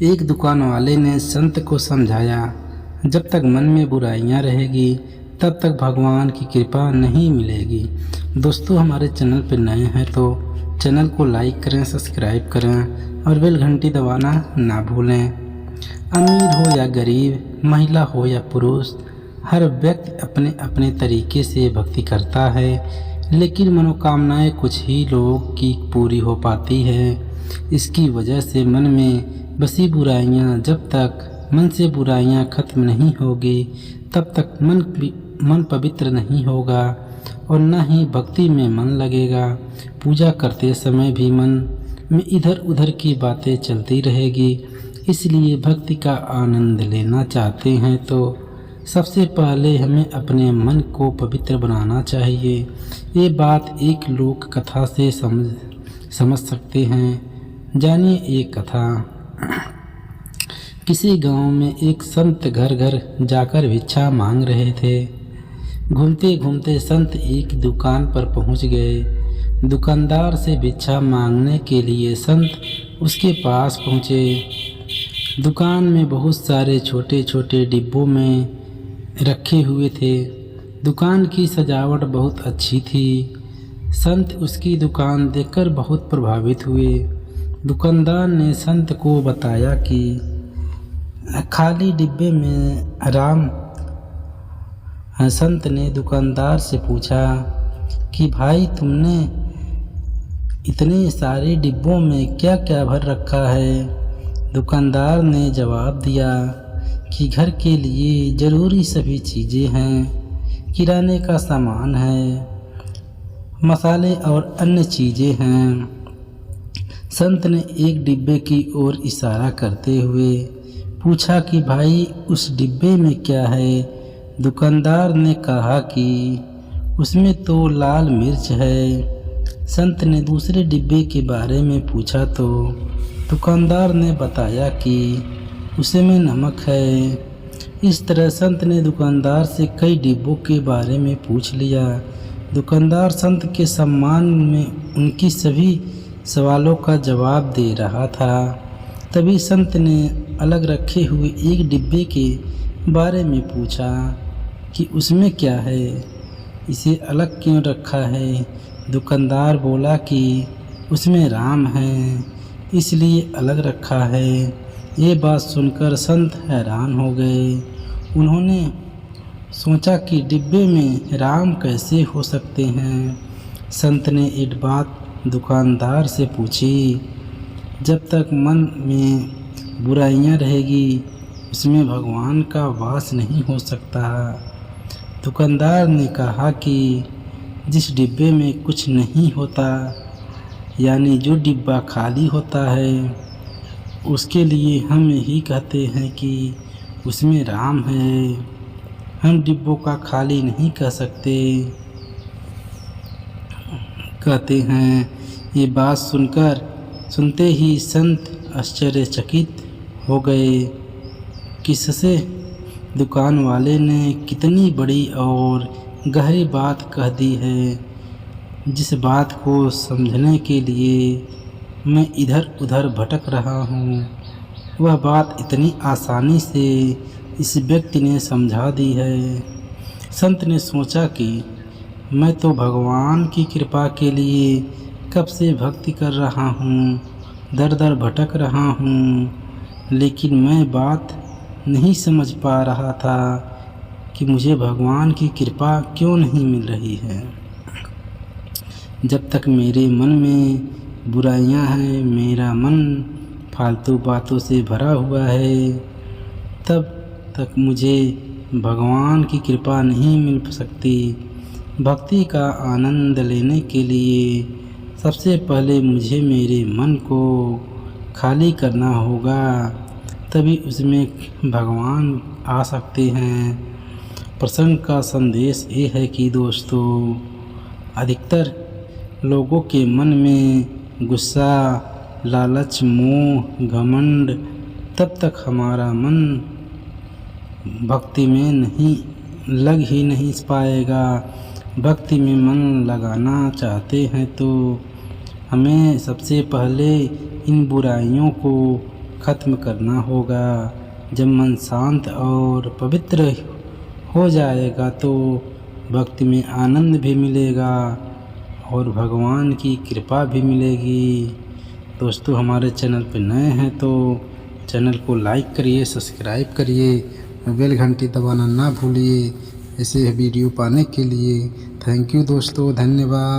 एक दुकान वाले ने संत को समझाया, जब तक मन में बुराइयां रहेगी तब तक भगवान की कृपा नहीं मिलेगी। दोस्तों, हमारे चैनल पर नए हैं तो चैनल को लाइक करें, सब्सक्राइब करें और बेल घंटी दबाना ना भूलें। अमीर हो या गरीब, महिला हो या पुरुष, हर व्यक्ति अपने अपने तरीके से भक्ति करता है, लेकिन मनोकामनाएं कुछ ही लोगों की पूरी हो पाती है। इसकी वजह से मन में बसी बुराइयां, जब तक मन से बुराइयां खत्म नहीं होगी तब तक मन पवित्र नहीं होगा और न ही भक्ति में मन लगेगा। पूजा करते समय भी मन में इधर उधर की बातें चलती रहेगी। इसलिए भक्ति का आनंद लेना चाहते हैं तो सबसे पहले हमें अपने मन को पवित्र बनाना चाहिए। ये बात एक लोक कथा से समझ सकते हैं। जानिए एक कथा। किसी गांव में एक संत घर घर जाकर भिक्षा मांग रहे थे। घूमते घूमते संत एक दुकान पर पहुंच गए। दुकानदार से भिक्षा मांगने के लिए संत उसके पास पहुंचे। दुकान में बहुत सारे छोटे छोटे डिब्बों में रखे हुए थे। दुकान की सजावट बहुत अच्छी थी। संत उसकी दुकान देखकर बहुत प्रभावित हुए। दुकानदार ने संत को बताया कि खाली डिब्बे में राम। संत ने दुकानदार से पूछा कि भाई, तुमने इतने सारे डिब्बों में क्या क्या भर रखा है? दुकानदार ने जवाब दिया कि घर के लिए ज़रूरी सभी चीज़ें हैं, किराने का सामान है, मसाले और अन्य चीज़ें हैं। संत ने एक डिब्बे की ओर इशारा करते हुए पूछा कि भाई, उस डिब्बे में क्या है? दुकानदार ने कहा कि उसमें तो लाल मिर्च है। संत ने दूसरे डिब्बे के बारे में पूछा तो दुकानदार ने बताया कि उसमें नमक है। इस तरह संत ने दुकानदार से कई डिब्बों के बारे में पूछ लिया। दुकानदार संत के सम्मान में उनकी सभी सवालों का जवाब दे रहा था। तभी संत ने अलग रखे हुए एक डिब्बे के बारे में पूछा कि उसमें क्या है, इसे अलग क्यों रखा है? दुकानदार बोला कि उसमें राम है, इसलिए अलग रखा है। ये बात सुनकर संत हैरान हो गए। उन्होंने सोचा कि डिब्बे में राम कैसे हो सकते हैं। संत ने एक बात दुकानदार से पूछी, जब तक मन में बुराइयां रहेगी उसमें भगवान का वास नहीं हो सकता। दुकानदार ने कहा कि जिस डिब्बे में कुछ नहीं होता, यानी जो डिब्बा खाली होता है, उसके लिए हम यही कहते हैं कि उसमें राम है। हम डिब्बों का खाली नहीं कह सकते, कहते हैं। ये बात सुनते ही संत आश्चर्यचकित हो गए। किससे दुकान वाले ने कितनी बड़ी और गहरी बात कह दी है, जिस बात को समझने के लिए मैं इधर उधर भटक रहा हूँ, वह बात इतनी आसानी से इस व्यक्ति ने समझा दी है। संत ने सोचा कि मैं तो भगवान की कृपा के लिए कब से भक्ति कर रहा हूँ, दर दर भटक रहा हूँ, लेकिन मैं बात नहीं समझ पा रहा था कि मुझे भगवान की कृपा क्यों नहीं मिल रही है। जब तक मेरे मन में बुराइयां हैं, मेरा मन फालतू बातों से भरा हुआ है, तब तक मुझे भगवान की कृपा नहीं मिल सकती। भक्ति का आनंद लेने के लिए सबसे पहले मुझे मेरे मन को खाली करना होगा, तभी उसमें भगवान आ सकते हैं। प्रसंग का संदेश ये है कि दोस्तों, अधिकतर लोगों के मन में गुस्सा, लालच, मोह, घमंड, तब तक हमारा मन भक्ति में लग ही नहीं पाएगा। भक्ति में मन लगाना चाहते हैं तो हमें सबसे पहले इन बुराइयों को ख़त्म करना होगा। जब मन शांत और पवित्र हो जाएगा तो भक्ति में आनंद भी मिलेगा और भगवान की कृपा भी मिलेगी। दोस्तों, हमारे चैनल पे नए हैं तो चैनल को लाइक करिए, सब्सक्राइब करिए, बेल घंटी दबाना ना भूलिए ऐसे वीडियो पाने के लिए। थैंक यू दोस्तों, धन्यवाद।